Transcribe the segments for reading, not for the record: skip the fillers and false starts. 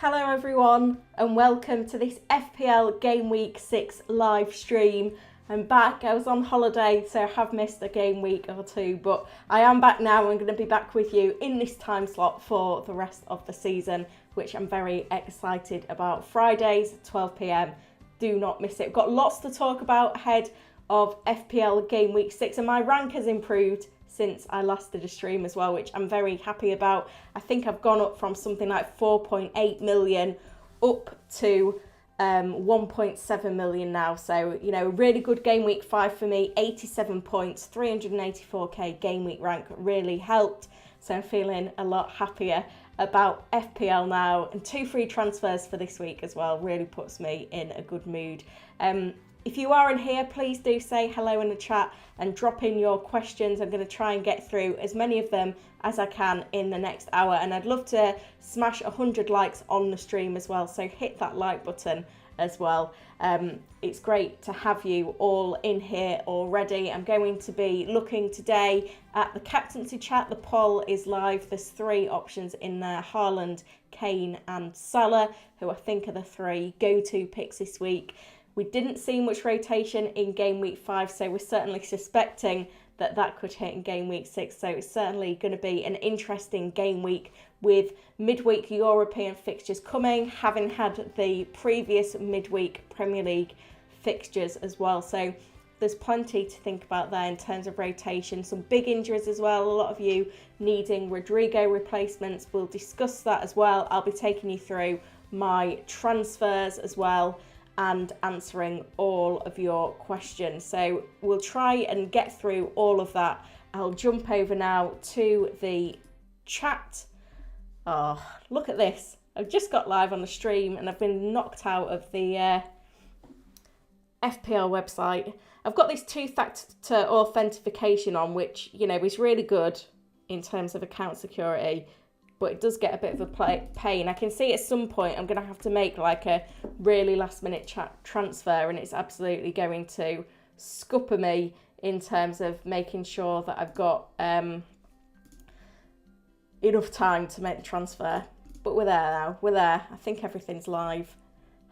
Hello everyone and welcome to this FPL Gameweek 6 live stream. I'm back. I was on holiday so I have missed a game week or two, but I am back now. I'm going to be back with you in this time slot for the rest of the season, which I'm very excited about. Fridays 12 p.m. Do not miss it. We've got lots to talk about ahead of FPL Gameweek 6 and my rank has improved since I last did a stream as well, which I'm very happy about. I think I've gone up from something like 4.8 million up to 1.7 million now. So, you know, really good game week 5 for me, 87 points, 384k game week rank really helped. So I'm feeling a lot happier about FPL now, and 2 free transfers for this week as well really puts me in a good mood. If you are in here, please do say hello in the chat and drop in your questions. I'm going to try and get through as many of them as I can in the next hour. And I'd love to smash 100 likes on the stream as well. So hit that like button as well. It's great to have you all in here already. I'm going to be looking today at the captaincy chat. The poll is live. There's 3 options in there: Haaland, Kane and Salah, who I think are the 3 go-to picks this week. We didn't see much rotation in game week 5, so we're certainly suspecting that that could hit in game week 6. So it's certainly going to be an interesting game week with midweek European fixtures coming, having had the previous midweek Premier League fixtures as well. So there's plenty to think about there in terms of rotation. Some big injuries as well. A lot of you needing Rodrigo replacements. We'll discuss that as well. I'll be taking you through my transfers as well and answering all of your questions. So we'll try and get through all of that. I'll jump over now to the chat. Oh, look at this. I've just got live on the stream and I've been knocked out of the FPL website. I've got this 2-factor authentication on, which, you know, is really good in terms of account security, but it does get a bit of a pain. I can see at some point I'm going to have to make like a really last minute transfer, and it's absolutely going to scupper me in terms of making sure that I've got enough time to make the transfer. But we're there now. We're there. I think everything's live.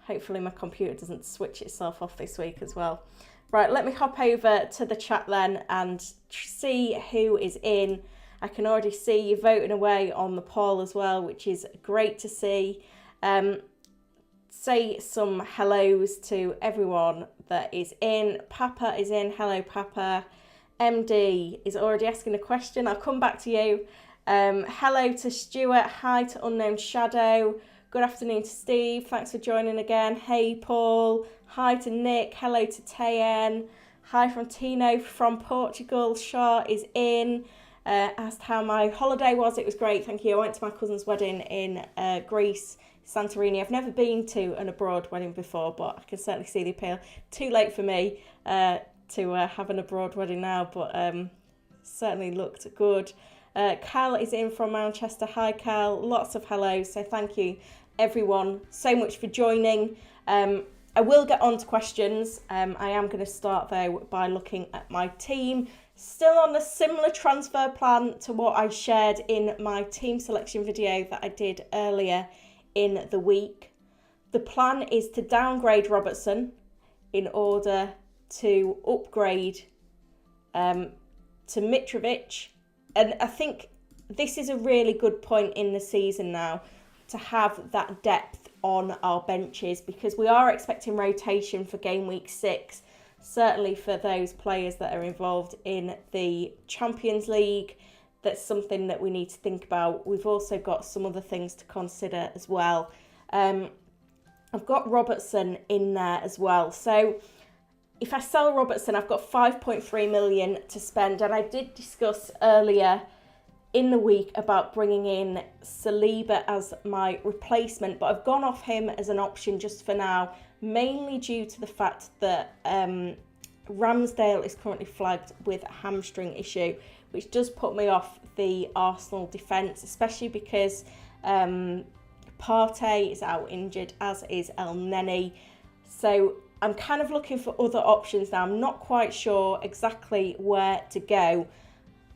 Hopefully my computer doesn't switch itself off this week as well. Right, let me hop over to the chat then and see who is in. I can already see you voting away on the poll as well, which is great to see. Say some hellos to everyone that is in. Papa is in. Hello, Papa. MD is already asking a question. I'll come back to you. Hello to Stuart. Hi to Unknown Shadow. Good afternoon to Steve. Thanks for joining again. Hey, Paul. Hi to Nick. Hello to Tayen. Hi from Tino from Portugal. Shah is in. Asked how my holiday was. It was great, thank you. I went to my cousin's wedding in Greece, Santorini. I've never been to an abroad wedding before, but I can certainly see the appeal. Too late for me to have an abroad wedding now, but certainly looked good. Cal is in from Manchester. Hi, Cal. Lots of hellos, so thank you, everyone, so much for joining. I will get on to questions. I am going to start, though, by looking at my team. Still on a similar transfer plan to what I shared in my team selection video that I did earlier in the week. The plan is to downgrade Robertson in order to upgrade to Mitrovic. And I think this is a really good point in the season now to have that depth on our benches, because we are expecting rotation for game week 6. Certainly for those players that are involved in the Champions League, that's something that we need to think about. We've also got some other things to consider as well. I've got Robertson in there as well. So if I sell Robertson, I've got 5.3 million to spend. And I did discuss earlier in the week about bringing in Saliba as my replacement, but I've gone off him as an option just for now, mainly due to the fact that Ramsdale is currently flagged with a hamstring issue, which does put me off the Arsenal defence, especially because Partey is out injured, as is El Neni. So I'm kind of looking for other options now. I'm not quite sure exactly where to go.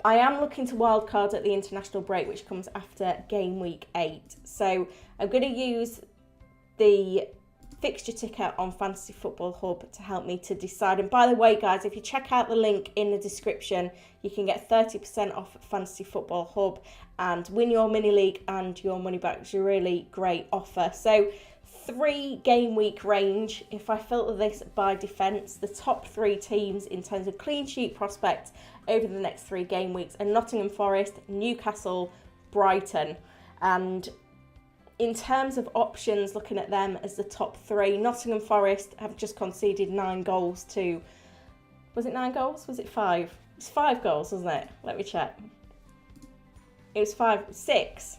I am looking to wildcard at the international break, which comes after game week 8. So I'm going to use the fixture ticker on Fantasy Football Hub to help me to decide. And by the way, guys, if you check out the link in the description, you can get 30% off Fantasy Football Hub and win your mini league and your money back. It's a really great offer. So 3 game week range. If I filter this by defence, the top 3 teams in terms of clean sheet prospects over the next 3 game weeks are Nottingham Forest, Newcastle, Brighton. And in terms of options, looking at them as the top 3, Nottingham Forest have just conceded 9 goals to... Was it 9 goals? Was it 5? It's 5 goals, wasn't it? Let me check. It was 5... 6.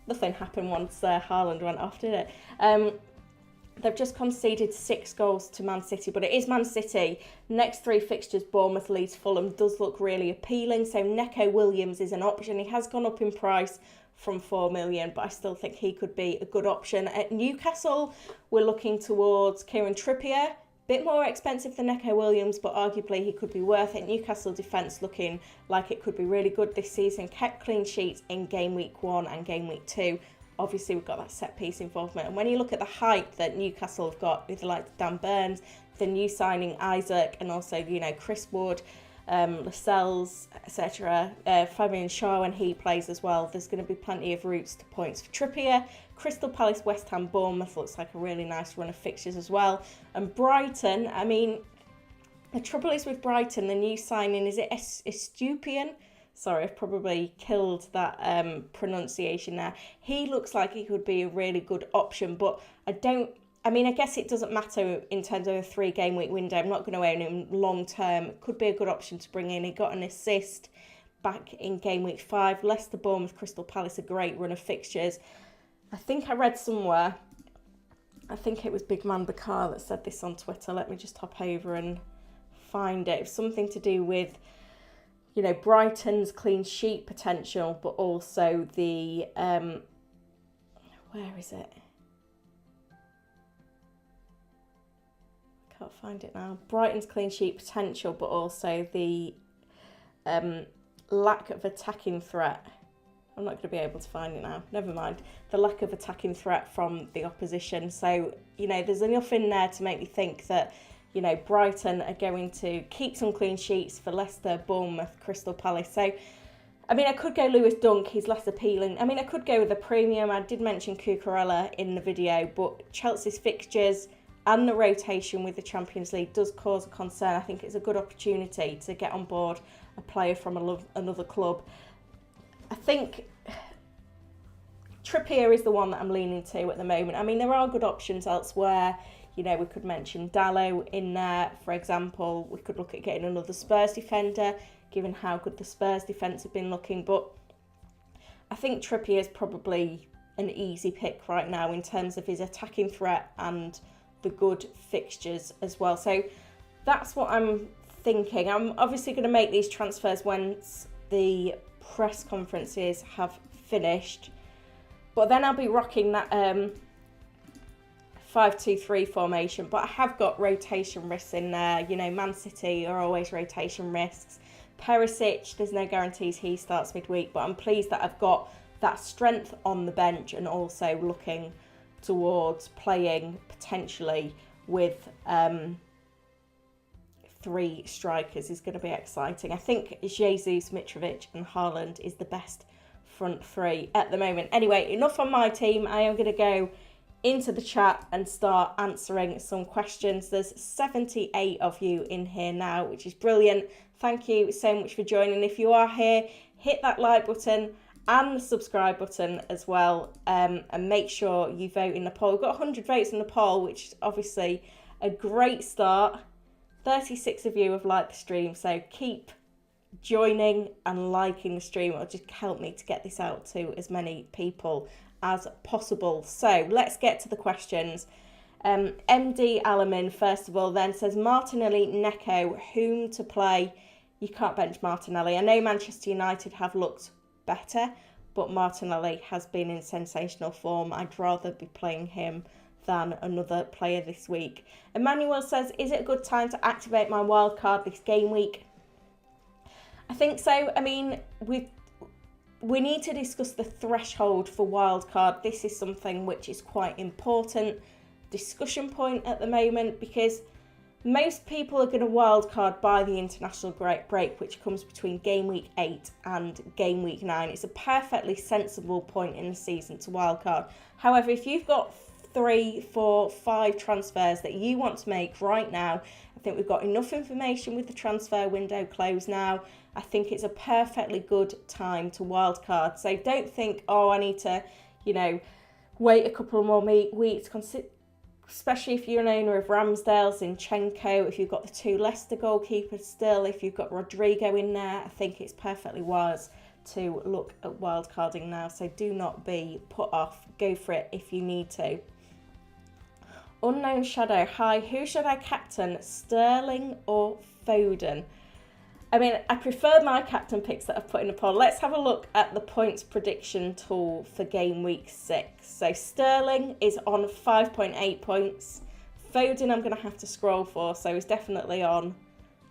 Nothing happened once Haaland went off, did it? They've just conceded 6 goals to Man City, but it is Man City. Next 3 fixtures, Bournemouth, Leeds, Fulham, does look really appealing. So Neco Williams is an option. He has gone up in price from 4 million, but I still think he could be a good option. At Newcastle, we're looking towards Kieran Trippier. Bit more expensive than Neco Williams, but arguably he could be worth it. Newcastle defence looking like it could be really good this season. Kept clean sheets in game week 1 and game week 2. Obviously, we've got that set piece involvement. And when you look at the hype that Newcastle have got with the likes of Dan Burns, the new signing Isaac, and also, Chris Wood, Lascelles, etc. Fabian Schär when he plays as well. There's going to be plenty of routes to points for Trippier. Crystal Palace, West Ham, Bournemouth looks like a really nice run of fixtures as well. And Brighton, I mean, the trouble is with Brighton, the new signing, is it Estupian? Sorry, I've probably killed that pronunciation there. He looks like he could be a really good option, but I guess it doesn't matter in terms of a 3 game week window. I'm not going to own him long term. It could be a good option to bring in. He got an assist back in game week 5. Leicester, Bournemouth, Crystal Palace, a great run of fixtures. I think I read somewhere, I think it was Big Man Bakar that said this on Twitter. Let me just hop over and find it. It was something to do with, Brighton's clean sheet potential, but also the, where is it? Can't find it now. Brighton's clean sheet potential, but also the lack of attacking threat. I'm not going to be able to find it now. Never mind. The lack of attacking threat from the opposition. So, there's enough in there to make me think that, Brighton are going to keep some clean sheets for Leicester, Bournemouth, Crystal Palace. So, I could go Lewis Dunk. He's less appealing. I could go with a premium. I did mention Cucurella in the video, but Chelsea's fixtures and the rotation with the Champions League does cause a concern. I think it's a good opportunity to get on board a player from another club. I think Trippier is the one that I'm leaning to at the moment. There are good options elsewhere. We could mention Dalot in there, for example. We could look at getting another Spurs defender, given how good the Spurs defence have been looking. But I think Trippier is probably an easy pick right now in terms of his attacking threat and the good fixtures as well. So that's what I'm thinking. I'm obviously going to make these transfers once the press conferences have finished, but then I'll be rocking that 5-2-3 formation. But I have got rotation risks in there. Man City are always rotation risks. Perisic, there's no guarantees he starts midweek, but I'm pleased that I've got that strength on the bench and also looking towards playing potentially with 3 strikers is going to be exciting. I think Jesus, Mitrovic and Haaland is the best front 3 at the moment. Anyway, enough on my team. I am going to go into the chat and start answering some questions. There's 78 of you in here now, which is brilliant. Thank you so much for joining. If you are here, hit that like button and the subscribe button as well, and make sure you vote in the poll. We've got 100 votes in the poll, which is obviously a great start. 36 of you have liked the stream, so keep joining and liking the stream. It'll just help me to get this out to as many people as possible. So let's get to the questions. MD Alamin, first of all, then says, Martinelli, Neco, whom to play? You can't bench Martinelli. I know Manchester United have looked better, but Martinelli has been in sensational form. I'd rather be playing him than another player this week. Emmanuel says, is it a good time to activate my wildcard this game week? I think so. I mean, we need to discuss the threshold for wildcard. This is something which is quite important discussion point at the moment, because most people are going to wildcard by the international break, which comes between game week 8 and game week 9. It's a perfectly sensible point in the season to wildcard. However, if you've got 3, 4, 5 transfers that you want to make right now, I think we've got enough information with the transfer window closed now. I think it's a perfectly good time to wildcard. So don't think, oh, I need to, wait a couple more weeks. Especially if you're an owner of Ramsdale, Zinchenko, if you've got the 2 Leicester goalkeepers still, if you've got Rodrigo in there, I think it's perfectly wise to look at wildcarding now. So do not be put off. Go for it if you need to. Unknown Shadow, hi, who should I captain, Sterling or Foden? I mean, I prefer my captain picks that I've put in a poll. Let's have a look at the points prediction tool for game week 6. So Sterling is on 5.8 points. Foden I'm going to have to scroll for, so he's definitely on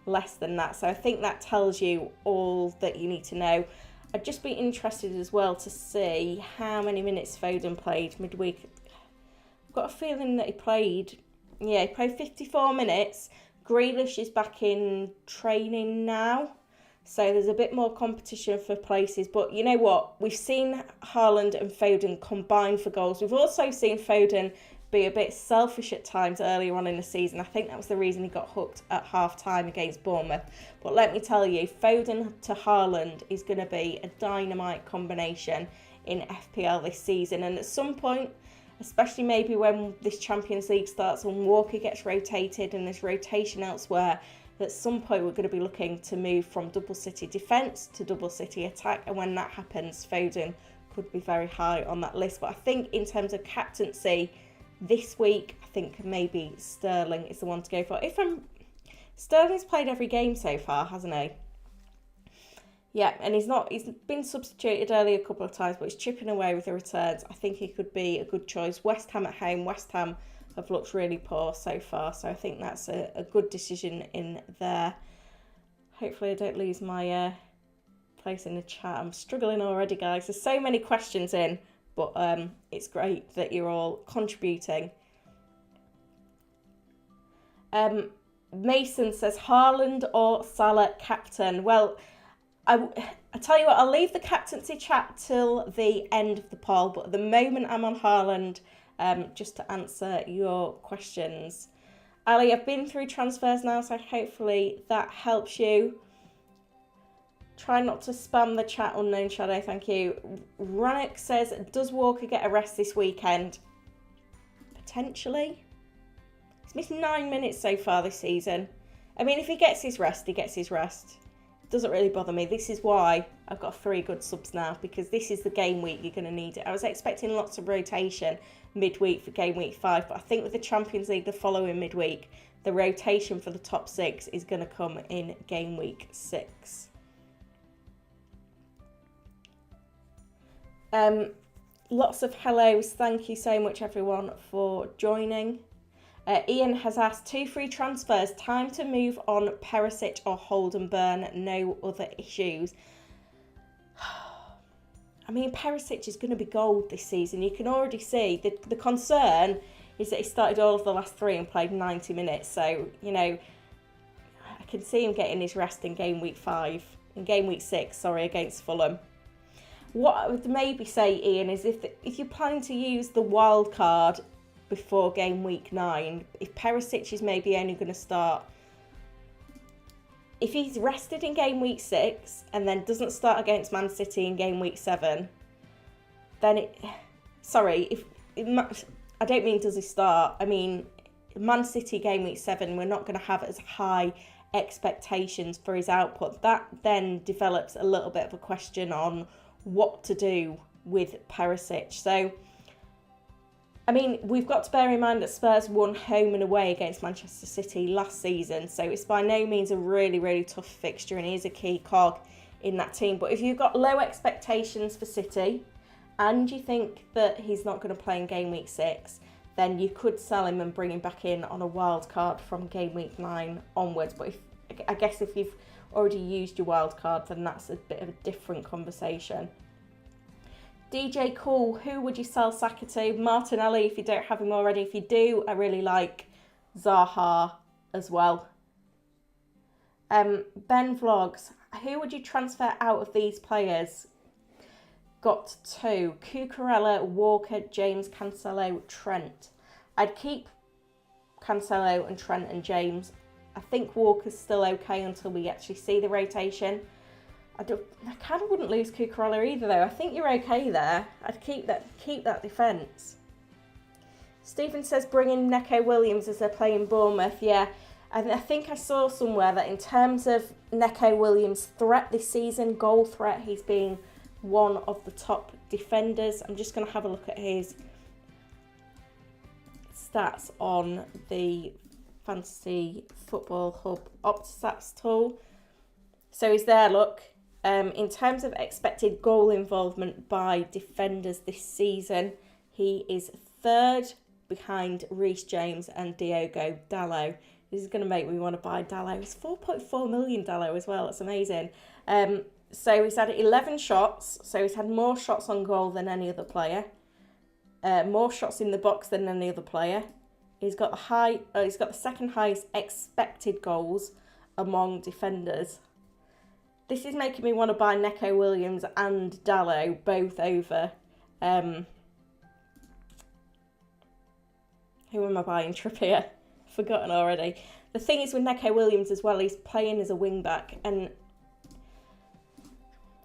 less than that. So I think that tells you all that you need to know. I'd just be interested as well to see how many minutes Foden played midweek. I've got a feeling that he played 54 minutes. Grealish is back in training now, so there's a bit more competition for places. But you know what? We've seen Haaland and Foden combine for goals. We've also seen Foden be a bit selfish at times earlier on in the season. I think that was the reason he got hooked at half-time against Bournemouth. But let me tell you, Foden to Haaland is going to be a dynamite combination in FPL this season. And at some point, especially maybe when this Champions League starts and Walker gets rotated and there's rotation elsewhere, at some point we're going to be looking to move from double city defence to double city attack. And when that happens, Foden could be very high on that list. But I think in terms of captaincy this week, I think maybe Sterling is the one to go for. Sterling's played every game so far, hasn't he? Yeah, and he's been substituted early a couple of times, but he's chipping away with the returns. I think he could be a good choice. West Ham at home. West Ham have looked really poor so far, so I think that's a good decision in there. Hopefully I don't lose my place in the chat. I'm struggling already, guys. There's so many questions in, but it's great that you're all contributing. Mason says, Haaland or Salah captain? Well, I tell you what, I'll leave the captaincy chat till the end of the poll, but at the moment I'm on Haaland, just to answer your questions. Ali, I've been through transfers now, so hopefully that helps you. Try not to spam the chat, Unknown Shadow, thank you. Rannock says, does Walker get a rest this weekend? Potentially. He's missed 9 minutes so far this season. I mean, if he gets his rest, he gets his rest. Doesn't really bother me. This is why I've got 3 good subs now, because this is the game week you're going to need it. I was expecting lots of rotation midweek for game week 5, but I think with the Champions League the following midweek, the rotation for the top 6 is going to come in game week 6. Lots of hellos. Thank you so much everyone for joining. Ian has asked, 2 free transfers, time to move on Perisic or hold and burn, no other issues. I mean, Perisic is going to be gold this season. You can already see the concern is that he started all of the last 3 and played 90 minutes. So, I can see him getting his rest in game week 6, against Fulham. What I would maybe say, Ian, is if you're planning to use the wild card before game week 9, if Perisic is maybe only going to start, if he's rested in game week 6 and then doesn't start against Man City in game week 7, then I don't mean does he start, I mean Man City game week 7, we're not going to have as high expectations for his output. That then develops a little bit of a question on what to do with Perisic. So I mean, we've got to bear in mind that Spurs won home and away against Manchester City last season, so it's by no means a really, really tough fixture, and he is a key cog in that team. But if you've got low expectations for City and you think that he's not going to play in game week 6, then you could sell him and bring him back in on a wild card from game week 9 onwards. But I guess if you've already used your wild card, then that's a bit of a different conversation. DJ Cool, who would you sell Saka to? Martinelli, if you don't have him already. If you do, I really like Zaha as well. Ben Vlogs, who would you transfer out of these players? Got 2. Cucurella, Walker, James, Cancelo, Trent. I'd keep Cancelo and Trent and James. I think Walker's still okay until we actually see the rotation. I kind of wouldn't lose Cucurella either, though. I think you're okay there. I'd keep that defence. Stephen says bring in Neco Williams as they're playing Bournemouth. Yeah, and I think I saw somewhere that in terms of Neco Williams' threat this season, goal threat, he's been one of the top defenders. I'm just going to have a look at his stats on the Fantasy Football Hub OptaStats tool. So he's there, look. In terms of expected goal involvement by defenders this season, he is 3rd behind Reece James and Diogo Dalot. This is going to make me want to buy Dalot. It's 4.4 million Dalot as well. That's amazing. So he's had 11 shots. So he's had more shots on goal than any other player. More shots in the box than any other player. He's got the second highest expected goals among defenders. This is making me want to buy Neco Williams and Dalot both over. Who am I buying? Trippier. Forgotten already. The thing is with Neco Williams as well, he's playing as a wing back, and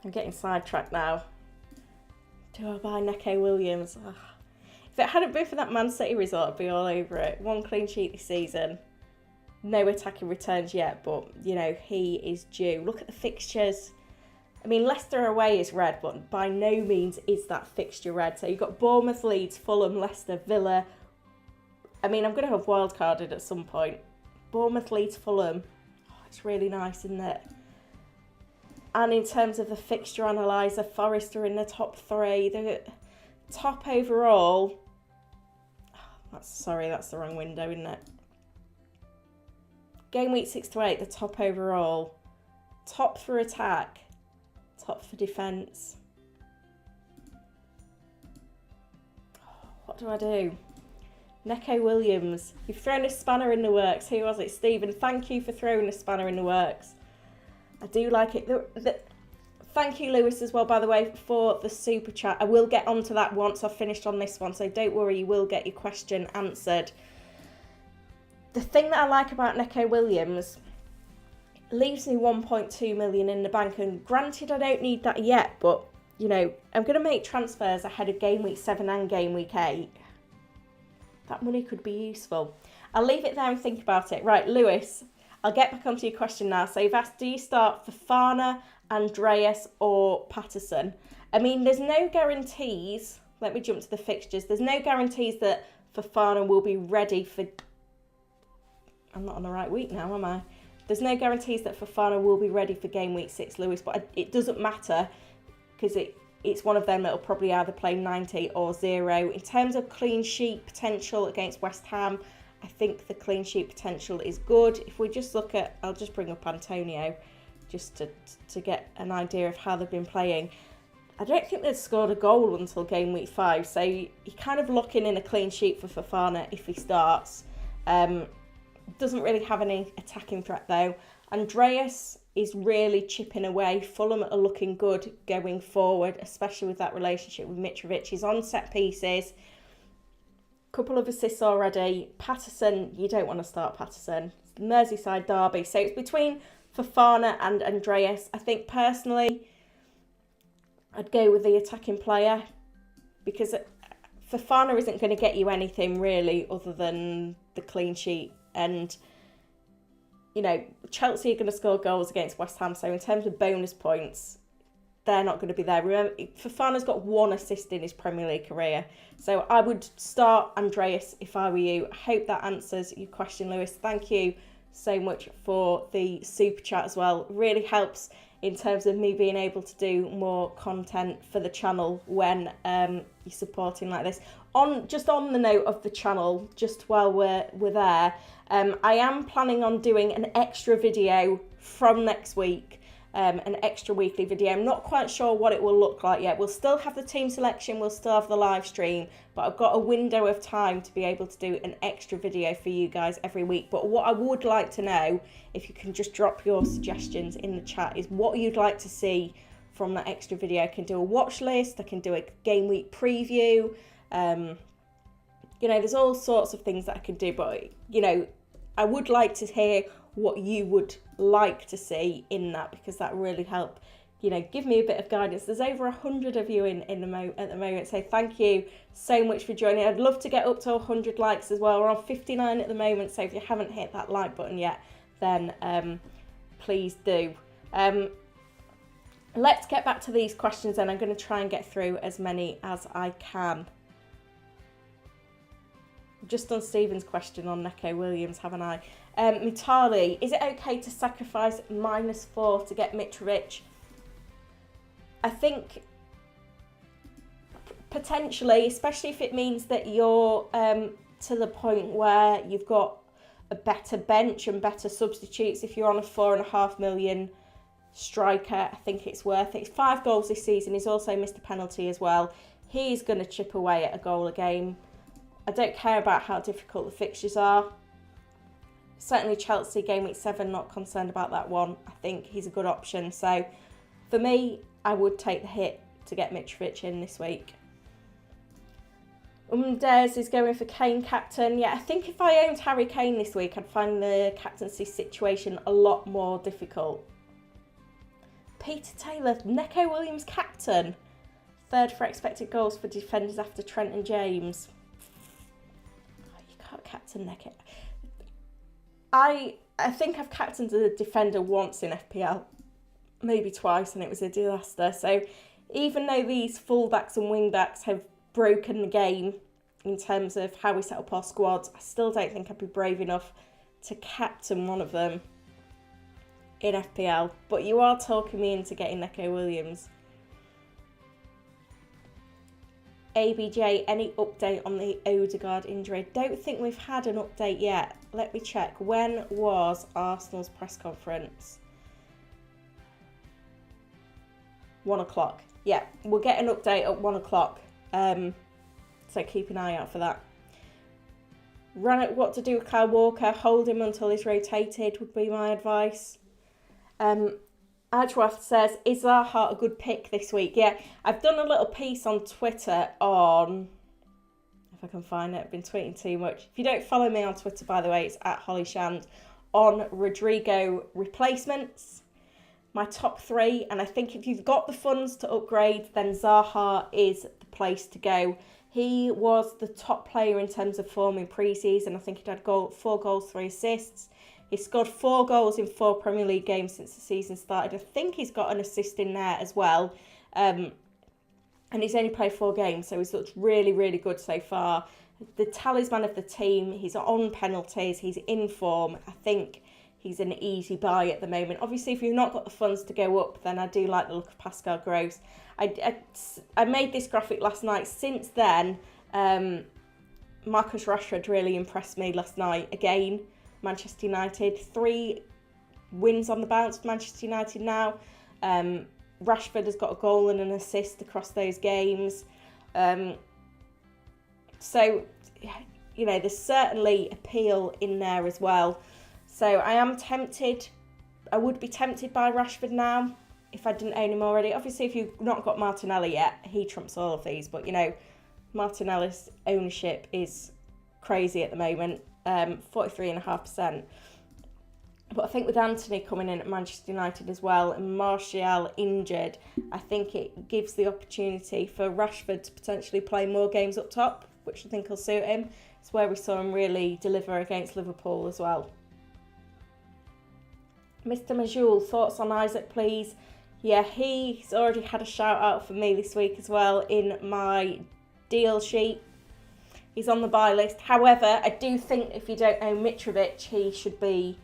I'm getting sidetracked now. Do I buy Neco Williams? Ugh. If it hadn't been for that Man City result, I'd be all over it. 1 clean sheet this season. No attacking returns yet, but, you know, he is due. Look at the fixtures. I mean, Leicester away is red, but by no means is that fixture red. So you've got Bournemouth, Leeds, Fulham, Leicester, Villa. I mean, I'm going to have wildcarded at some point. Bournemouth, Leeds, Fulham. Oh, it's really nice, isn't it? And in terms of the fixture analyzer, Forest are in the top 3. The top overall... that's the wrong window, isn't it? Game week 6 to 8, the top overall. Top for attack. Top for defence. What do I do? Neco Williams. You've thrown a spanner in the works. Who was it? Stephen, thank you for throwing a spanner in the works. I do like it. Thank you, Lewis, as well, by the way, for the super chat. I will get onto that once I've finished on this one, so don't worry, you will get your question answered. The thing that I like about Neco Williams leaves me 1.2 million in the bank, and granted I don't need that yet, but, you know, I'm going to make transfers ahead of Game Week 7 and Game Week 8. That money could be useful. I'll leave it there and think about it. Right, Lewis, I'll get back onto your question now. So you've asked, do you start Fofana, Andreas or Patterson? I mean, there's no guarantees. Let me jump to the fixtures. There's no guarantees that Fofana will be ready for... I'm not on the right week now, am I? There's no guarantees that Fofana will be ready for Game Week 6, Lewis, but it doesn't matter because it's one of them that will probably either play 90 or 0. In terms of clean sheet potential against West Ham, I think the clean sheet potential is good. If we just look at... I'll just bring up Antonio just to get an idea of how they've been playing. I don't think they've scored a goal until Game Week 5, so you're kind of locking in a clean sheet for Fofana if he starts. Doesn't really have any attacking threat though. Andreas is really chipping away. Fulham are looking good going forward, especially with that relationship with Mitrovic. He's on set pieces. Couple of assists already. Patterson, you don't want to start Patterson. Merseyside derby. So it's between Fofana and Andreas. I think personally, I'd go with the attacking player because Fofana isn't going to get you anything really other than the clean sheet. And, you know, Chelsea are going to score goals against West Ham. So in terms of bonus points, they're not going to be there. Remember, Fofana's got 1 assist in his Premier League career. So I would start Andreas if I were you. I hope that answers your question, Lewis. Thank you so much for the super chat as well. It really helps in terms of me being able to do more content for the channel when you're supporting like this. Just on the note of the channel, just while we're there, I am planning on doing an extra video from next week, an extra weekly video. I'm not quite sure what it will look like yet. We'll still have the team selection, we'll still have the live stream, but I've got a window of time to be able to do an extra video for you guys every week. But what I would like to know, if you can just drop your suggestions in the chat, is what you'd like to see from that extra video. I can do a watch list, I can do a game week preview, you know, there's all sorts of things that I can do, but, you know, I would like to hear what you would like to see in that, because that really help, you know, give me a bit of guidance. There's over 100 of you at the moment, so thank you so much for joining. I'd love to get up to 100 likes as well. We're on 59 at the moment, so if you haven't hit that like button yet, then please do. Let's get back to these questions, and I'm going to try and get through as many as I can. Just on Stephen's question on Neco Williams, haven't I? Mitali, is it okay to sacrifice -4 to get Mitrovic? I think potentially, especially if it means that you're to the point where you've got a better bench and better substitutes. If you're on a 4.5 million striker, I think it's worth it. It's 5 goals this season. He's also missed a penalty as well. He's going to chip away at a goal a game. I don't care about how difficult the fixtures are. Certainly Chelsea game week 7, not concerned about that one. I think he's a good option. So for me, I would take the hit to get Mitrovic in this week. Des is going for Kane captain. Yeah, I think if I owned Harry Kane this week, I'd find the captaincy situation a lot more difficult. Peter Taylor, Neco Williams captain. 3rd for expected goals for defenders after Trent and James. Captain Neco. I think I've captained a defender once in FPL, maybe twice, and it was a disaster. So even though these fullbacks and wingbacks have broken the game in terms of how we set up our squads, I still don't think I'd be brave enough to captain one of them in FPL. But you are talking me into getting Neco Williams. ABJ, any update on the Odegaard injury? Don't think we've had an update yet. Let me check. When was Arsenal's press conference? 1 o'clock. Yeah, we'll get an update at 1 o'clock. So keep an eye out for that. What to do with Kyle Walker? Hold him until he's rotated would be my advice. Ajwath says, is Zaha a good pick this week? Yeah, I've done a little piece on Twitter on, if I can find it, I've been tweeting too much. If you don't follow me on Twitter, by the way, it's @HollyShand, on Rodrigo replacements, my top 3. And I think if you've got the funds to upgrade, then Zaha is the place to go. He was the top player in terms of form in pre-season. I think he'd had 4 goals, 3 assists. He scored 4 goals in 4 Premier League games since the season started. I think he's got an assist in there as well. And he's only played 4 games, so he's looked really, really good so far. The talisman of the team, he's on penalties, he's in form. I think he's an easy buy at the moment. Obviously, if you've not got the funds to go up, then I do like the look of Pascal Gross. I made this graphic last night. Since then, Marcus Rashford really impressed me last night. Again, Manchester United, 3 wins on the bounce for Manchester United now. Rashford has got a goal and an assist across those games. So, you know, there's certainly appeal in there as well. So I am tempted. I would be tempted by Rashford now if I didn't own him already. Obviously, if you've not got Martinelli yet, he trumps all of these. But, you know, Martinelli's ownership is crazy at the moment. 43.5%. But I think with Anthony coming in at Manchester United as well and Martial injured, I think it gives the opportunity for Rashford to potentially play more games up top, which I think will suit him. It's where we saw him really deliver against Liverpool as well. Mr. Majul, thoughts on Isaac, please? Yeah, he's already had a shout out for me this week as well in my deal sheet. He's on the buy list. However, I do think if you don't own Mitrovic, he should be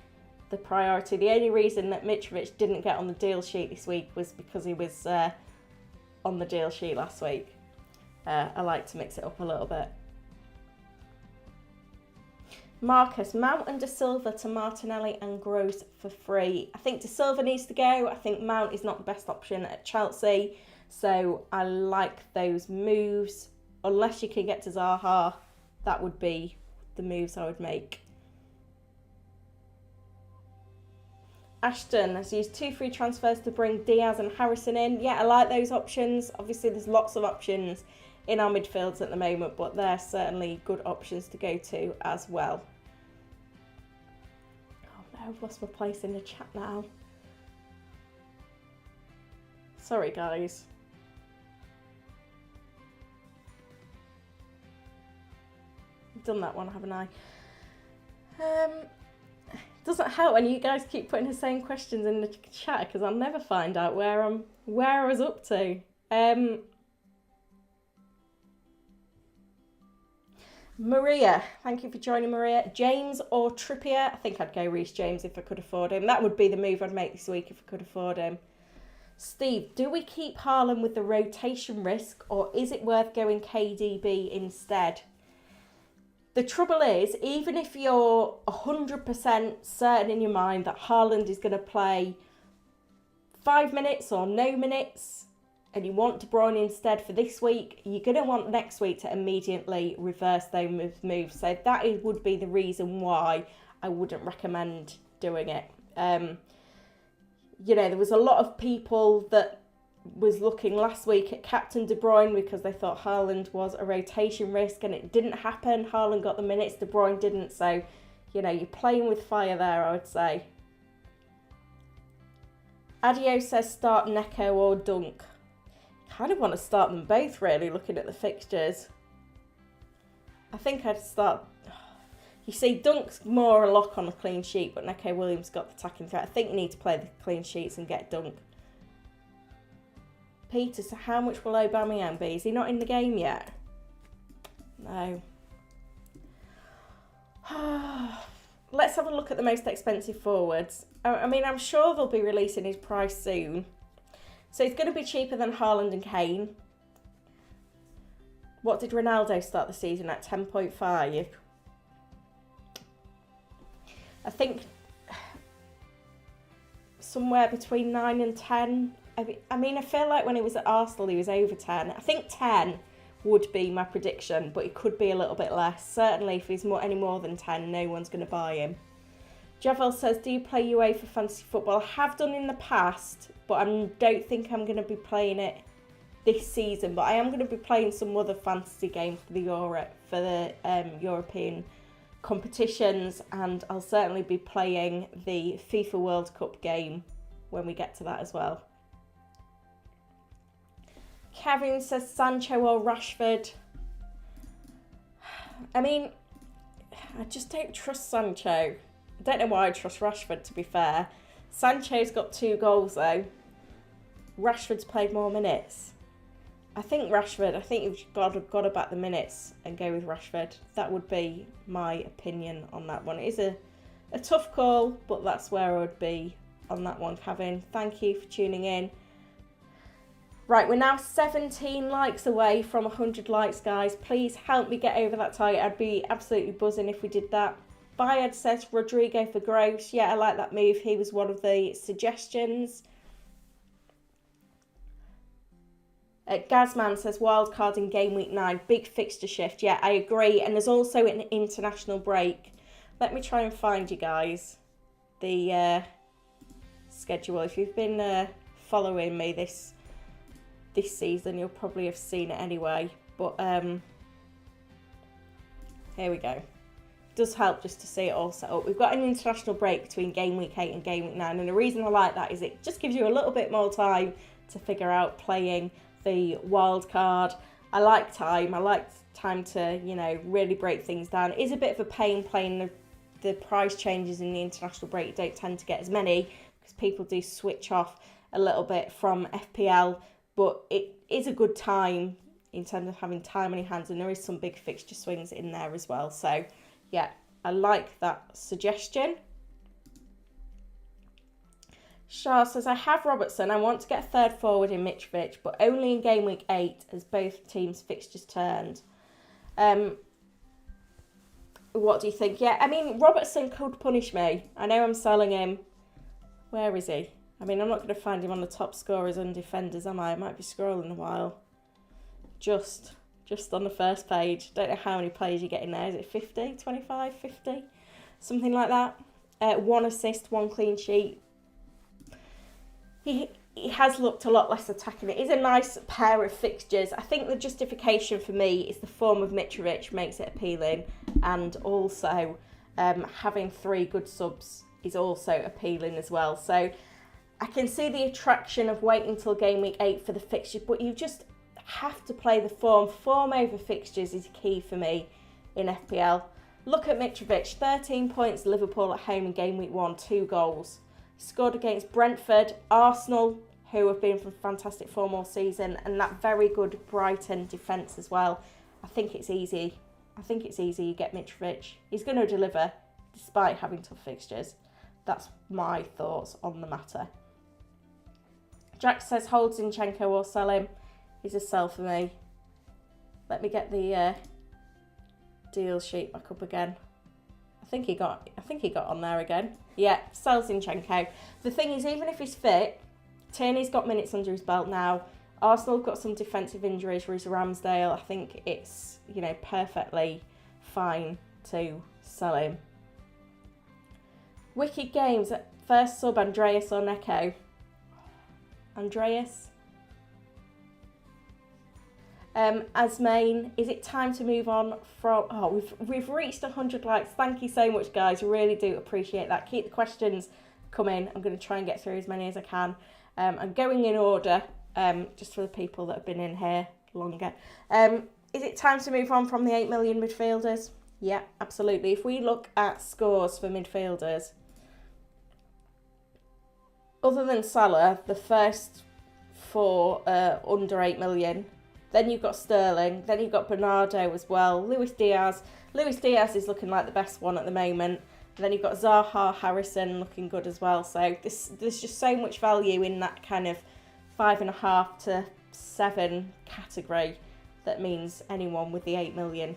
the priority. The only reason that Mitrovic didn't get on the deal sheet this week was because he was on the deal sheet last week. I like to mix it up a little bit. Marcus, Mount and De Silva to Martinelli and Gross for free. I think De Silva needs to go. I think Mount is not the best option at Chelsea. So I like those moves. Unless you can get to Zaha, that would be the moves I would make. Ashton has used 2 free transfers to bring Diaz and Harrison in. Yeah, I like those options. Obviously, there's lots of options in our midfields at the moment, but they're certainly good options to go to as well. Oh no, I've lost my place in the chat now. Sorry, guys. I've done that one, haven't I? Doesn't help when you guys keep putting the same questions in the chat because I'll never find out where I was up to. Maria, thank you for joining, Maria. James or Trippier? I think I'd go Reece James if I could afford him. That would be the move I'd make this week if I could afford him. Steve, do we keep Haaland with the rotation risk or is it worth going KDB instead? The trouble is, even if you're 100% certain in your mind that Haaland is going to play 5 minutes or no minutes, and you want De Bruyne instead for this week, you're going to want next week to immediately reverse those moves. So that would be the reason why I wouldn't recommend doing it. You know, there was a lot of people that was looking last week at Captain De Bruyne because they thought Haaland was a rotation risk and it didn't happen. Haaland got the minutes, De Bruyne didn't. So, you know, you're playing with fire there, I would say. Adio says start Neco or Dunk. Kind of want to start them both, really, looking at the fixtures. I think I'd start... You see, Dunk's more a lock on a clean sheet, but Neco Williams got the attacking threat. I think you need to play the clean sheets and get Dunk. Peter, so how much will Aubameyang be? Is he not in the game yet? No. Let's have a look at the most expensive forwards. I mean, I'm sure they'll be releasing his price soon. So he's going to be cheaper than Haaland and Kane. What did Ronaldo start the season at? 10.5. I think somewhere between 9 and 10. I mean, I feel like when he was at Arsenal, he was over 10. I think 10 would be my prediction, but it could be a little bit less. Certainly, if he's any more than 10, no one's going to buy him. Javel says, do you play UEFA Fantasy Football? I have done in the past, but I don't think I'm going to be playing it this season. But I am going to be playing some other fantasy games for the European competitions, and I'll certainly be playing the FIFA World Cup game when we get to that as well. Kevin says Sancho or Rashford. I mean, I just don't trust Sancho. I don't know why I trust Rashford, to be fair. Sancho's got 2 goals though. Rashford's played more minutes. I think you've got to back the minutes and go with Rashford. That would be my opinion on that one. It is a tough call, but that's where I would be on that one, Kevin. Thank you for tuning in. Right, we're now 17 likes away from 100 likes, guys. Please help me get over that target. I'd be absolutely buzzing if we did that. Bayard says Rodrigo for Gross. Yeah, I like that move. He was one of the suggestions. Gazman says wildcard in game week 9. Big fixture shift. Yeah, I agree. And there's also an international break. Let me try and find you guys the schedule. If you've been following me this season, you'll probably have seen it anyway, but here we go. It does help just to see it all set up. We've got an international break between game week 8 and game week 9, and the reason I like that is it just gives you a little bit more time to figure out playing the wild card. I like time to, you know, really break things down. It is a bit of a pain playing the price changes in the international break. You don't tend to get as many because people do switch off a little bit from FPL. But it is a good time in terms of having time on your hands, and there is some big fixture swings in there as well. So, yeah, I like that suggestion. Shah says, I have Robertson. I want to get a third forward in Mitrovic, but only in game week 8 as both teams' fixtures turned. What do you think? Yeah, I mean, Robertson could punish me. I know I'm selling him. Where is he? I mean, I'm not going to find him on the top scorers and defenders, am I? I might be scrolling a while. Just on the first page. Don't know how many players you get in there. Is it 50, 25, 50? Something like that. 1 assist, 1 clean sheet. He has looked a lot less attacking. It is a nice pair of fixtures. I think the justification for me is the form of Mitrovic makes it appealing, and also having 3 good subs is also appealing as well. So I can see the attraction of waiting till game week 8 for the fixtures, but you just have to play the form. Form over fixtures is key for me in FPL. Look at Mitrovic, 13 points, Liverpool at home in game week 1, 2 goals. Scored against Brentford, Arsenal, who have been from fantastic form all season, and that very good Brighton defence as well. I think it's easy. You get Mitrovic. He's going to deliver despite having tough fixtures. That's my thoughts on the matter. Jack says hold Zinchenko or sell him. He's a sell for me. Let me get the deal sheet back up again. I think he got on there again. Yeah, sell Zinchenko. The thing is, even if he's fit, Tierney's got minutes under his belt now. Arsenal have got some defensive injuries. Reece Ramsdale, I think it's, perfectly fine to sell him. Wicked Games, first sub, Andreas or Neco? Andreas? Asmain, is it time to move on from... Oh, we've reached 100 likes. Thank you so much, guys. I really do appreciate that. Keep the questions coming. I'm going to try and get through as many as I can. I'm going in order, just for the people that have been in here longer. Is it time to move on from the 8 million midfielders? Yeah, absolutely. If we look at scores for midfielders, other than Salah, the first 4 are under 8 million. Then you've got Sterling. Then you've got Bernardo as well. Luis Diaz. Luis Diaz is looking like the best one at the moment. And then you've got Zaha, Harrison looking good as well. So there's just so much value in that kind of 5.5 to 7 category. That means anyone with the 8 million.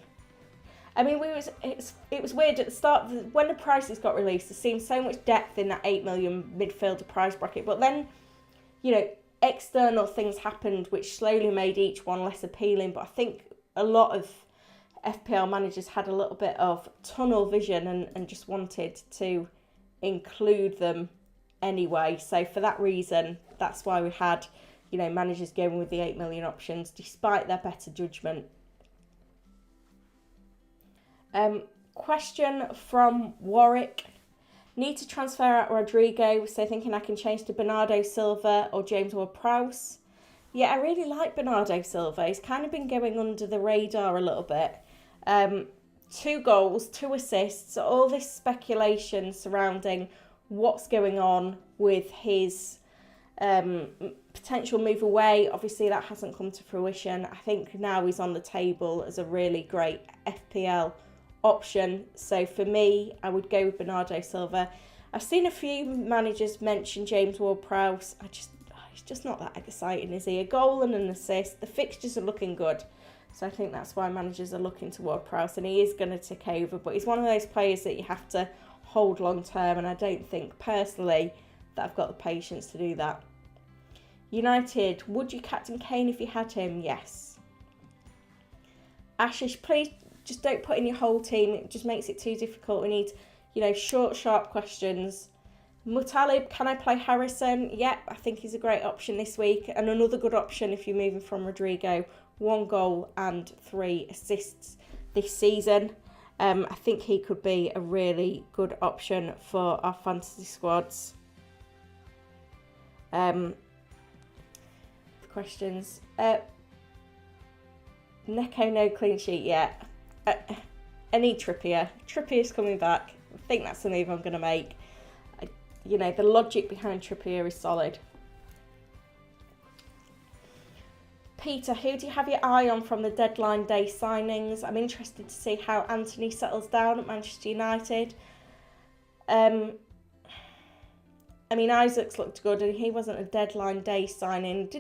I mean, it was weird at the start when the prices got released. There seemed so much depth in that 8 million midfielder price bracket, but then, external things happened which slowly made each one less appealing. But I think a lot of FPL managers had a little bit of tunnel vision and just wanted to include them anyway. So for that reason, that's why we had, managers going with the 8 million options despite their better judgment. Question from Warwick. Need to transfer out Rodrigo, so thinking I can change to Bernardo Silva or James Ward-Prowse. Yeah, I really like Bernardo Silva. He's kind of been going under the radar a little bit. 2 goals, 2 assists, all this speculation surrounding what's going on with his potential move away. Obviously, that hasn't come to fruition. I think now he's on the table as a really great FPL option. So for me, I would go with Bernardo Silva. I've seen a few managers mention James Ward-Prowse. He's just not that exciting, is he? A goal and an assist. The fixtures are looking good. So I think that's why managers are looking to Ward-Prowse, and he is going to tick over. But he's one of those players that you have to hold long term, and I don't think personally that I've got the patience to do that. United, would you captain Kane if you had him? Yes. Ashish, please just don't put in your whole team. It just makes it too difficult. We need, short, sharp questions. Mutalib, can I play Harrison? Yep, I think he's a great option this week. And another good option if you're moving from Rodrigo. 1 goal and 3 assists this season. I think he could be a really good option for our fantasy squads. The questions. Neco, no clean sheet yet. I need Trippier. Trippier's coming back. I think that's the move I'm going to make. The logic behind Trippier is solid. Peter, who do you have your eye on from the deadline day signings? I'm interested to see how Anthony settles down at Manchester United. Isaac's looked good and he wasn't a deadline day signing.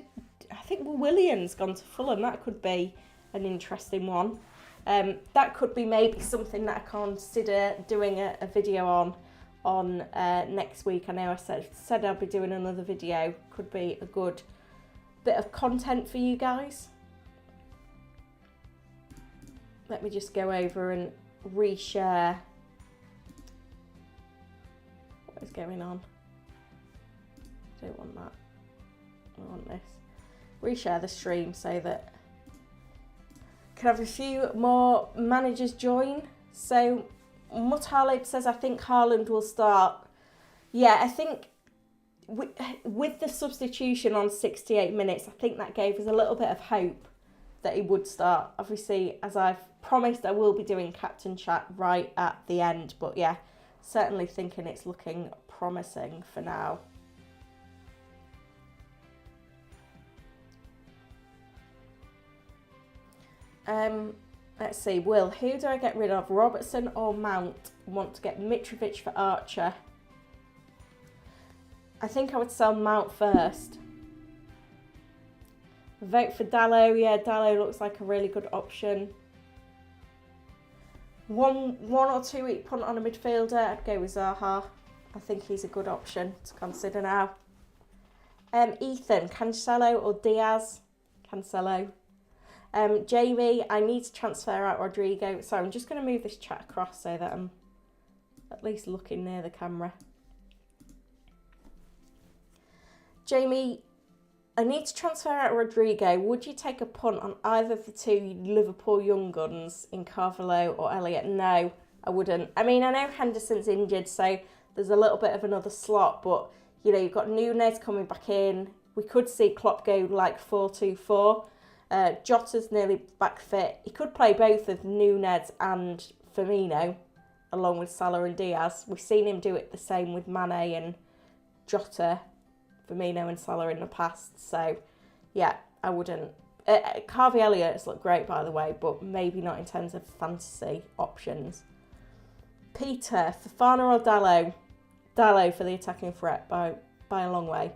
I think William's gone to Fulham. That could be an interesting one. That could be maybe something that I consider doing a video on next week. I know I said I'll be doing another video. Could be a good bit of content for you guys. Let me just go over and reshare what is going on. I don't want that. I want this. Reshare the stream so that I can have a few more managers join. So Mutalib says, I think Haaland will start. Yeah, I think with the substitution on 68 minutes, I think that gave us a little bit of hope that he would start. Obviously, as I've promised, I will be doing captain chat right at the end. But yeah, certainly thinking it's looking promising for now. Let's see, Will, who do I get rid of? Robertson or Mount? Want to get Mitrovic for Archer. I think I would sell Mount first. Vote for Dallo. Yeah, Dallo looks like a really good option. One or 2 week punt on a midfielder. I'd go with Zaha. I think he's a good option to consider now. Ethan, Cancelo or Diaz? Cancelo. Jamie, I need to transfer out Rodrigo. Sorry, I'm just going to move this chat across so that I'm at least looking near the camera. Jamie, I need to transfer out Rodrigo. Would you take a punt on either of the two Liverpool young guns in Carvalho or Elliott? No, I wouldn't. I mean, I know Henderson's injured, so there's a little bit of another slot, but, you know, you've got Núñez coming back in. We could see Klopp go like 4-2-4. Jota's nearly back fit. He could play both of Núñez and Firmino along with Salah and Diaz. We've seen him do it the same with Mane and Jota, Firmino and Salah in the past. So, yeah, I wouldn't. Harvey Elliott's looked great, by the way, but maybe not in terms of fantasy options. Peter, Fofana or Dallo? Dallo for the attacking threat by a long way.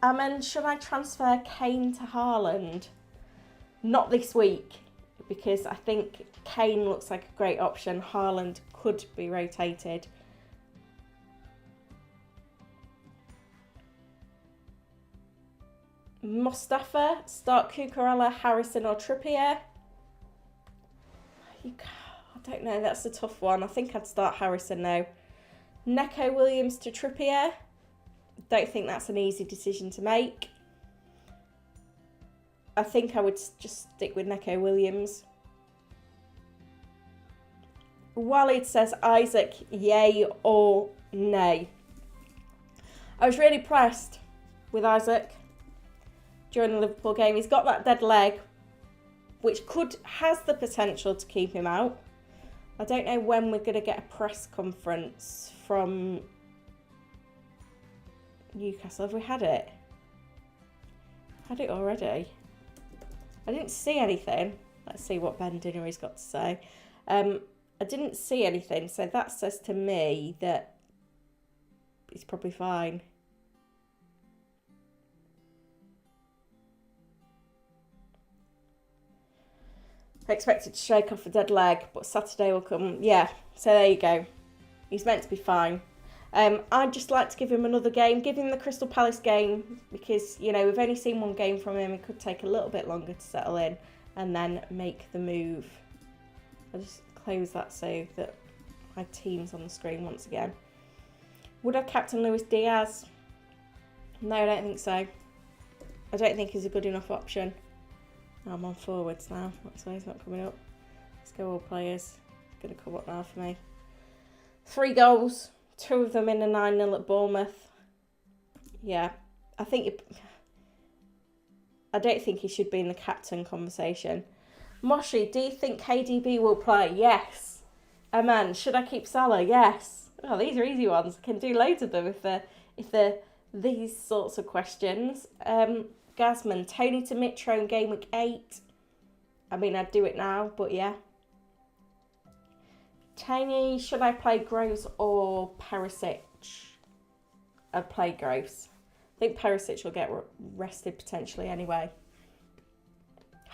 Amen, should I transfer Kane to Haaland? Not this week, because I think Kane looks like a great option. Haaland could be rotated. Mustafa, start Cucurella, Harrison or Trippier? I don't know, that's a tough one. I think I'd start Harrison though. Neco Williams to Trippier? Don't think that's an easy decision to make. I think I would just stick with Neco Williams. Walid says, Isaac, yay or nay? I was really impressed with Isaac during the Liverpool game. He's got that dead leg, which has the potential to keep him out. I don't know when we're going to get a press conference from Newcastle. Have we had it? Had it already? I didn't see anything. Let's see what Ben Dinnery's got to say. I didn't see anything, so that says to me that he's probably fine. I expected to shake off a dead leg, but Saturday will come. Yeah, so there you go. He's meant to be fine. I'd just like to give him another game. Give him the Crystal Palace game because, you know, we've only seen one game from him. It could take a little bit longer to settle in and then make the move. I'll just close that so that my team's on the screen once again. Would I captain Luis Diaz? No, I don't think so. I don't think he's a good enough option. I'm on forwards now. That's why he's not coming up. Let's go all players. It's going to come up now for me. 3 goals. 2 of them in a 9-0 at Bournemouth. Yeah, I don't think he should be in the captain conversation. Moshi, do you think KDB will play? Yes. Aman, should I keep Salah? Yes. Oh, these are easy ones. I can do loads of them if they're these sorts of questions. Gazman, Tony to Mitro in game week 8. I mean, I'd do it now, but yeah. Tony, should I play Groves or Perisic? I'd play Groves. I think Perisic will get rested potentially anyway.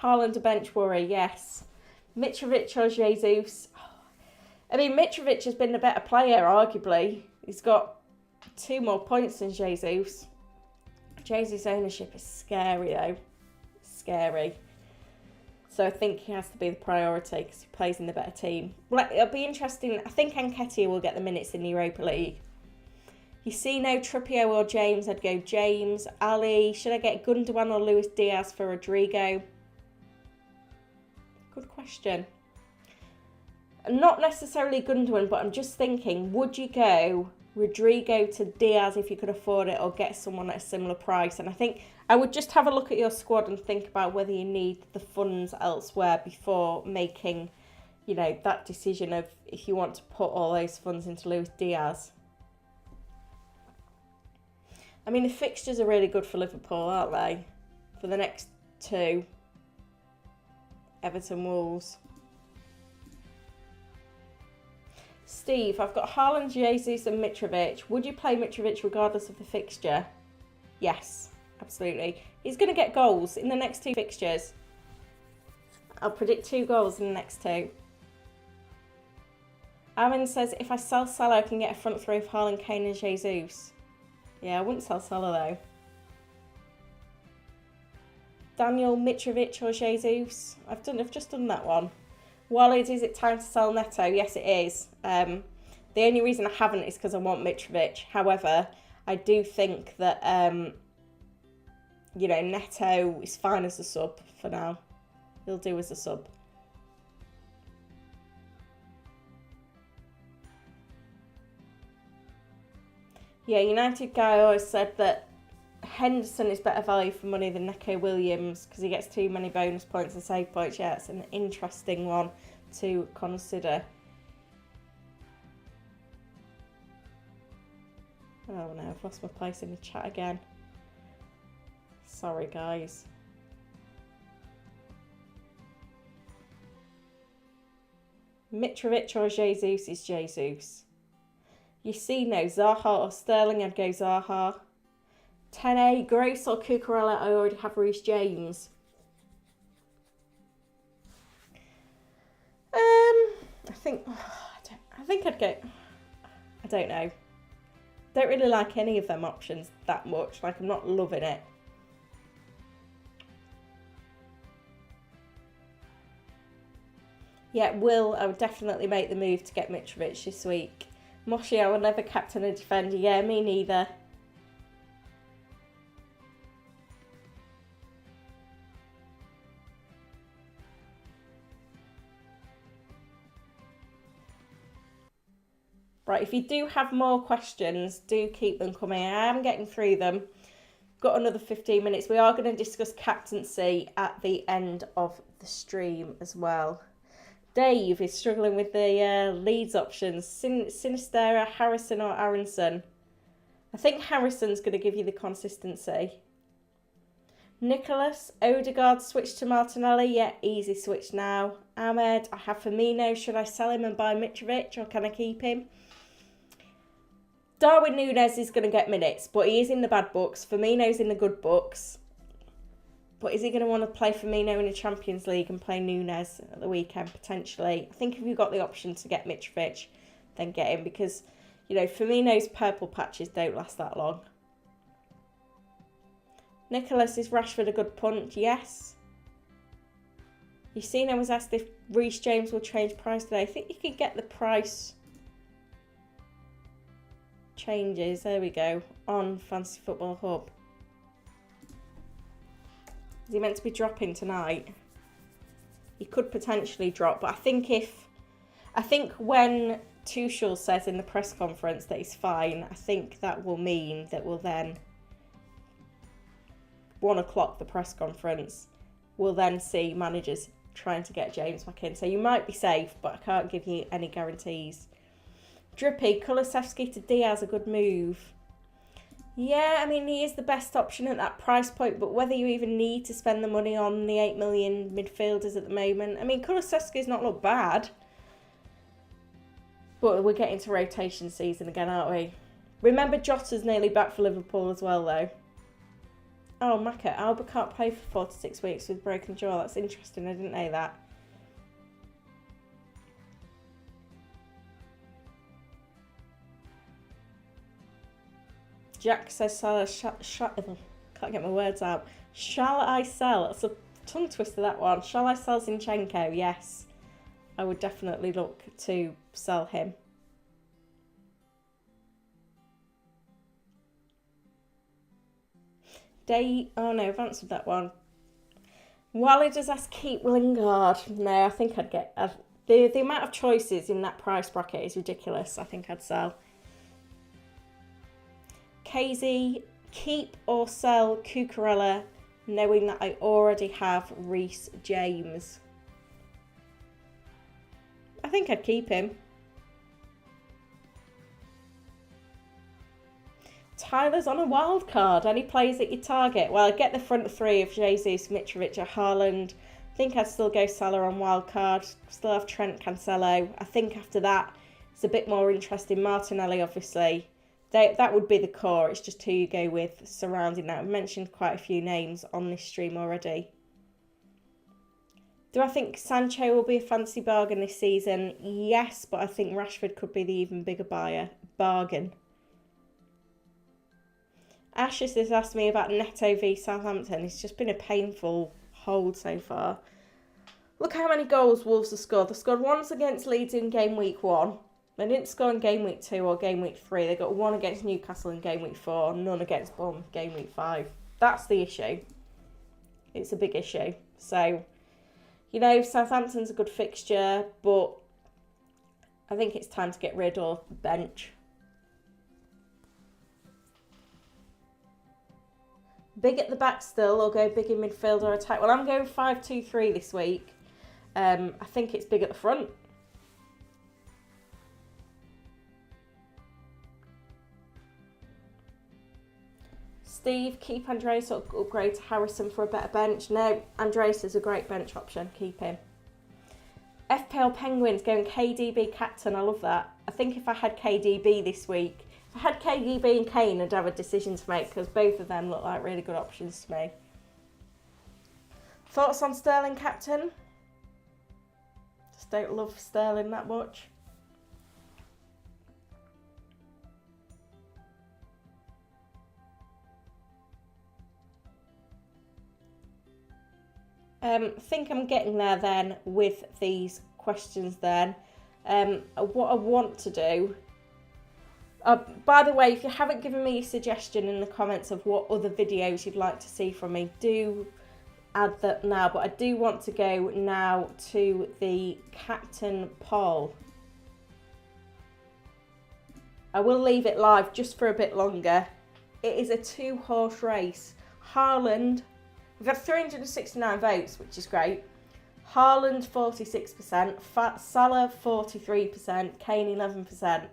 Haaland a bench worry, yes. Mitrovic or Jesus? I mean, Mitrovic has been the better player, arguably. He's got 2 more points than Jesus. Jesus' ownership is scary, though. Scary. So I think he has to be the priority because he plays in the better team. Well, it'll be interesting. I think Nketiah will get the minutes in the Europa League. You see no Trippier or James, I'd go James. Ali, should I get Gundogan or Luis Diaz for Rodrigo? Good question. Not necessarily Gundogan, but I'm just thinking, would you go Rodrigo to Diaz if you could afford it, or get someone at a similar price? And I think I would just have a look at your squad and think about whether you need the funds elsewhere before making, you know, that decision of if you want to put all those funds into Luis Diaz. I mean, the fixtures are really good for Liverpool, aren't they? For the next 2. Everton, Wolves. Steve, I've got Haaland, Jesus and Mitrovic. Would you play Mitrovic regardless of the fixture? Yes, absolutely. He's going to get goals in the next 2 fixtures. I'll predict 2 goals in the next 2. Aaron says, if I sell Salah, I can get a front 3 of Haaland, Kane and Jesus. Yeah, I wouldn't sell Salah though. Daniel, Mitrovic or Jesus? I've just done that one. Walid, is it time to sell Neto? Yes, it is. The only reason I haven't is because I want Mitrovic. However, I do think that, you know, Neto is fine as a sub for now. He'll do as a sub. Yeah, United guy always said that Henderson is better value for money than Neco Williams because he gets too many bonus points and save points. Yeah, it's an interesting one to consider. Oh no, I've lost my place in the chat again. Sorry, guys. Mitrovic or Jesus is Jesus. You see no Zaha or Sterling, I'd go Zaha. 10A, Gross or Cucurella, I already have Reece James. I think I'd go, I don't know. Don't really like any of them options that much, like I'm not loving it. Yeah, I would definitely make the move to get Mitrovic this week. Moshi, I will never captain a defender. Yeah, me neither. Right, if you do have more questions, do keep them coming. I am getting through them. Got another 15 minutes. We are going to discuss captaincy at the end of the stream as well. Dave is struggling with the Leeds options. Sinistera, Harrison or Aronson? I think Harrison's going to give you the consistency. Nicholas, Odegaard switch to Martinelli. Yeah, easy switch now. Ahmed, I have Firmino. Should I sell him and buy Mitrovic or can I keep him? Darwin Núñez is going to get minutes, but he is in the bad books. Firmino's in the good books. But is he going to want to play Firmino in the Champions League and play Núñez at the weekend, potentially? I think if you've got the option to get Mitrovic, then get him. Because, you know, Firmino's purple patches don't last that long. Nicholas, is Rashford a good punt? Yes. I was asked if Reece James will change price today. I think you could get the price changes. There we go. On Fantasy Football Hub. Is he meant to be dropping tonight? He could potentially drop, but I think when Tuchel says in the press conference that he's fine, I think that will mean that we'll then 1 o'clock the press conference, we'll then see managers trying to get James back in. So you might be safe, but I can't give you any guarantees. Drippy, Kulusevski to Diaz, a good move. Yeah, I mean, he is the best option at that price point, but whether you even need to spend the money on the 8 million midfielders at the moment. I mean, Kulusevski's not looked bad. But we're getting to rotation season again, aren't we? Remember, Jota's nearly back for Liverpool as well, though. Oh, Maka, Alba can't play for 4 to 6 weeks with broken jaw. That's interesting. I didn't know that. Jack says, can't get my words out. Shall I sell? That's a tongue twister, that one. Shall I sell Zinchenko? Yes. I would definitely look to sell him. Oh no, I've answered that one. Wally does ask keep Lingard. No, I think I'd get... the amount of choices in that price bracket is ridiculous. I think I'd sell. KZ, keep or sell Cucurella, knowing that I already have Reece James. I think I'd keep him. Tyler's on a wild card. Any players that you target? Well, I'd get the front three of Jesus, Mitrovic or Haaland. I think I'd still go Salah on wild card. Still have Trent, Cancelo. I think after that, it's a bit more interesting. Martinelli, obviously. That would be the core. It's just who you go with surrounding that. I've mentioned quite a few names on this stream already. Do I think Sancho will be a fancy bargain this season? Yes, but I think Rashford could be the even bigger bargain. Ashes has asked me about Neto v Southampton. It's just been a painful hold so far. Look how many goals Wolves have scored. They scored once against Leeds in game week 1. They didn't score in game week 2 or game week 3. They got 1 against Newcastle in game week 4, none against Bournemouth game week 5. That's the issue. It's a big issue. So, you know, Southampton's a good fixture, but I think it's time to get rid or bench. Big at the back still, or go big in midfield or attack? Well, I'm going 5-2-3 this week. I think it's big at the front. Steve, keep Andreas or upgrade to Harrison for a better bench. No, Andreas is a great bench option. Keep him. FPL Penguins going KDB captain. I love that. I think if I had KDB this week, if I had KDB and Kane, I'd have a decision to make because both of them look like really good options to me. Thoughts on Sterling captain? Just don't love Sterling that much. Think I'm getting there then with these questions then. What I want to do... by the way, if you haven't given me a suggestion in the comments of what other videos you'd like to see from me, do add that now. But I do want to go now to the captain poll. I will leave it live just for a bit longer. It is a 2-horse race. Haaland... We've had 369 votes, which is great. Haaland 46%, Salah 43%, Kane 11%.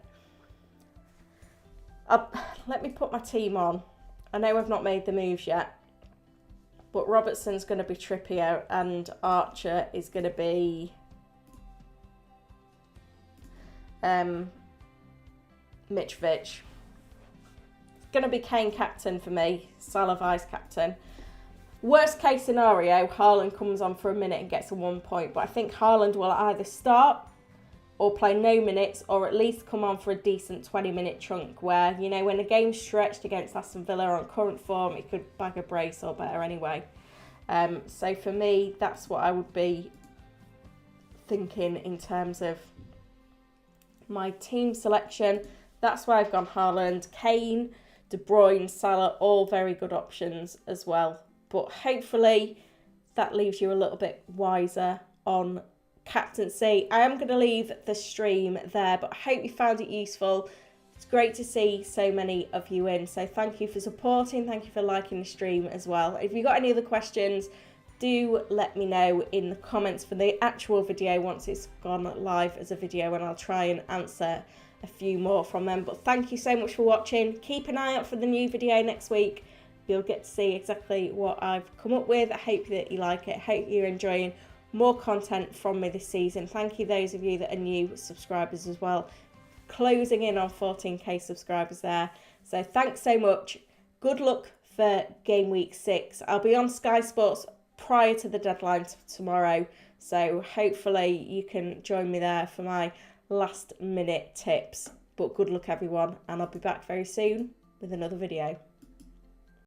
Let me put my team on. I know I've not made the moves yet, but Robertson's going to be Trippier and Archer is going to be Mitrovic. It's going to be Kane captain for me, Salah vice captain. Worst case scenario, Haaland comes on for a minute and gets a 1 point. But I think Haaland will either start or play no minutes or at least come on for a decent 20-minute chunk where, you know, when the game's stretched against Aston Villa on current form, he could bag a brace or better anyway. So for me, that's what I would be thinking in terms of my team selection. That's why I've gone Haaland, Kane, De Bruyne, Salah, all very good options as well. But hopefully that leaves you a little bit wiser on captaincy. I am going to leave the stream there, but I hope you found it useful. It's great to see so many of you in. So thank you for supporting. Thank you for liking the stream as well. If you've got any other questions, do let me know in the comments for the actual video once it's gone live as a video, and I'll try and answer a few more from them. But thank you so much for watching. Keep an eye out for the new video next week. You'll get to see exactly what I've come up with. I hope that you like it. I hope you're enjoying more content from me this season. Thank you those of you that are new subscribers as well. Closing in on 14k subscribers there. So thanks so much. Good luck for Game Week 6. I'll be on Sky Sports prior to the deadline tomorrow, so hopefully you can join me there for my last minute tips. But good luck everyone, and I'll be back very soon with another video.